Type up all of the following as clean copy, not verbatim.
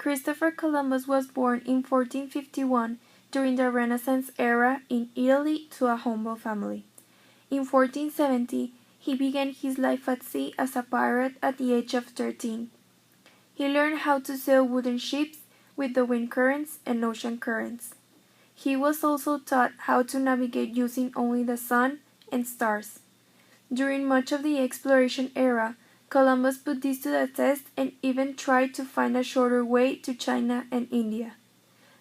Christopher Columbus was born in 1451 during the Renaissance era in Italy to a humble family. In 1470, he began his life at sea as a pirate at the age of 13. He learned how to sail wooden ships with the wind currents and ocean currents. He was also taught how to navigate using only the sun and stars. During much of the exploration era, Columbus put this to the test and even tried to find a shorter way to China and India.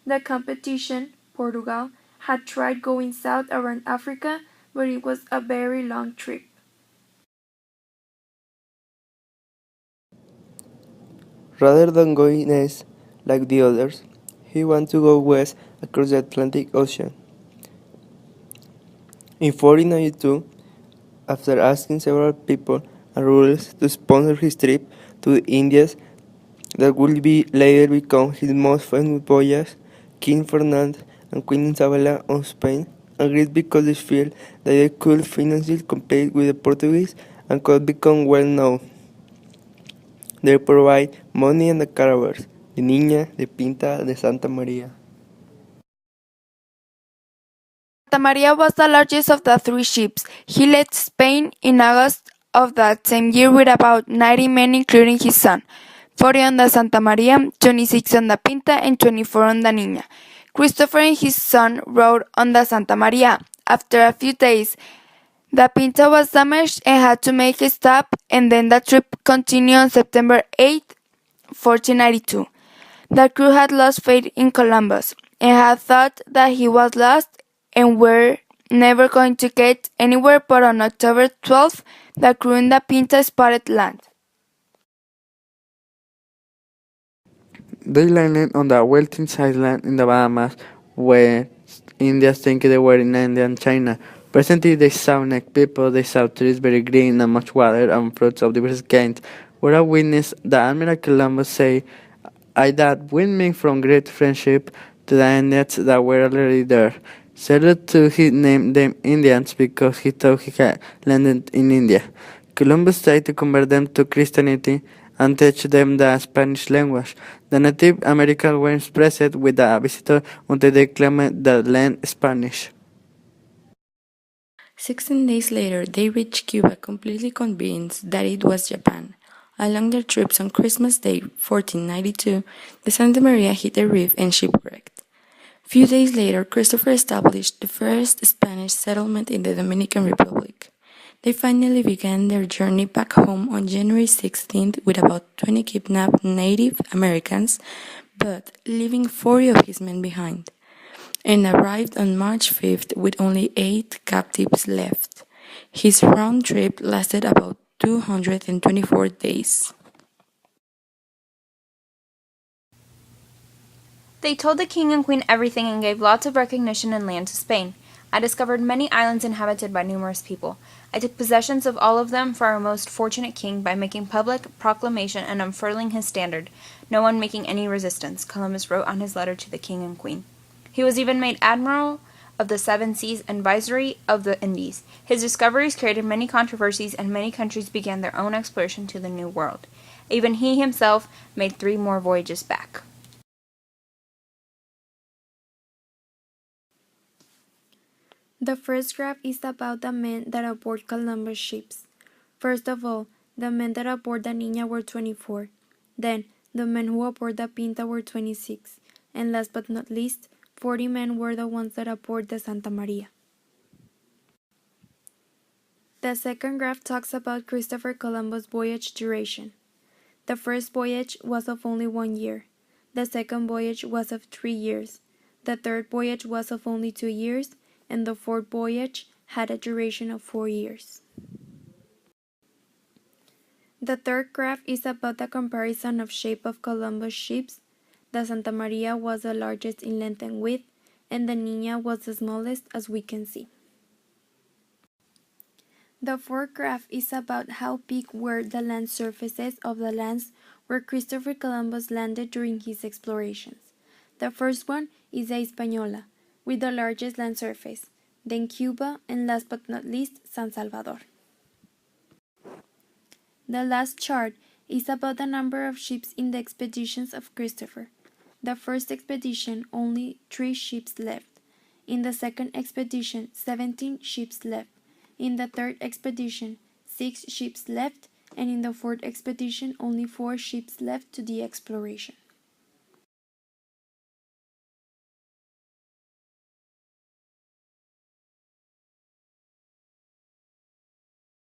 The competition, Portugal, had tried going south around Africa, but it was a very long trip. Rather than going east like the others, he wanted to go west across the Atlantic Ocean. In 1492, after asking several people and rulers to sponsor his trip to the Indies that would later become his most famous voyage, King Ferdinand and Queen Isabella of Spain agreed because they felt that they could financially compete with the Portuguese and could become well known. They provide money and the caravels, the Niña, the Pinta, the Santa Maria. Santa Maria was the largest of the three ships. He left Spain in August of that same year with about 90 men including his son, 40 on the Santa Maria, 26 on the Pinta, and 24 on the Niña. Christopher and his son rode on the Santa Maria. After a few days, the Pinta was damaged and had to make a stop, and then the trip continued on September 8, 1492. The crew had lost faith in Columbus and had thought that he was lost and were never going to get anywhere, but on October 12th, the crew in the Pinta spotted land. They landed on the Weltins Island in the Bahamas, where Indians think they were in India and China. Presently, they saw naked people, they saw trees very green and much water and fruits of diverse kinds. Where a witness, the Admiral Columbus say, I that winning from great friendship to the Indians that were already there. Said to he named them Indians because he thought he had landed in India. Columbus tried to convert them to Christianity and teach them the Spanish language. The Native Americans were impressed with the visitor until they claimed the land Spanish. 16 days later, they reached Cuba completely convinced that it was Japan. Along their trips on Christmas Day, 1492, the Santa Maria hit a reef and shipwrecked. Few days later, Christopher established the first Spanish settlement in the Dominican Republic. They finally began their journey back home on January 16th with about 20 kidnapped Native Americans, but leaving 40 of his men behind, and arrived on March 5th with only 8 captives left. His round trip lasted about 224 days. They told the king and queen everything and gave lots of recognition and land to Spain. I discovered many islands inhabited by numerous people. I took possessions of all of them for our most fortunate king by making public proclamation and unfurling his standard, no one making any resistance, Columbus wrote on his letter to the king and queen. He was even made admiral of the seven seas and viceroy of the Indies. His discoveries created many controversies, and many countries began their own exploration to the New World. Even he himself made 3 more voyages back. The first graph is about the men that aboard Columbus ships. First of all, the men that aboard the Niña were 24. Then, the men who aboard the Pinta were 26. And last but not least, 40 men were the ones that aboard the Santa Maria. The second graph talks about Christopher Columbus' voyage duration. The first voyage was of only 1 year. The second voyage was of 3 years. The third voyage was of only 2 years, and the fourth voyage had a duration of 4 years. The third graph is about the comparison of shape of Columbus ships. The Santa Maria was the largest in length and width, and the Niña was the smallest, as we can see. The fourth graph is about how big were the land surfaces of the lands where Christopher Columbus landed during his explorations. The first one is the Hispaniola, with the largest land surface, then Cuba, and last but not least, San Salvador. The last chart is about the number of ships in the expeditions of Christopher. the first expedition, only 3 ships left. In the second expedition, 17 ships left. In the third expedition, 6 ships left, and in the fourth expedition, only 4 ships left to the exploration.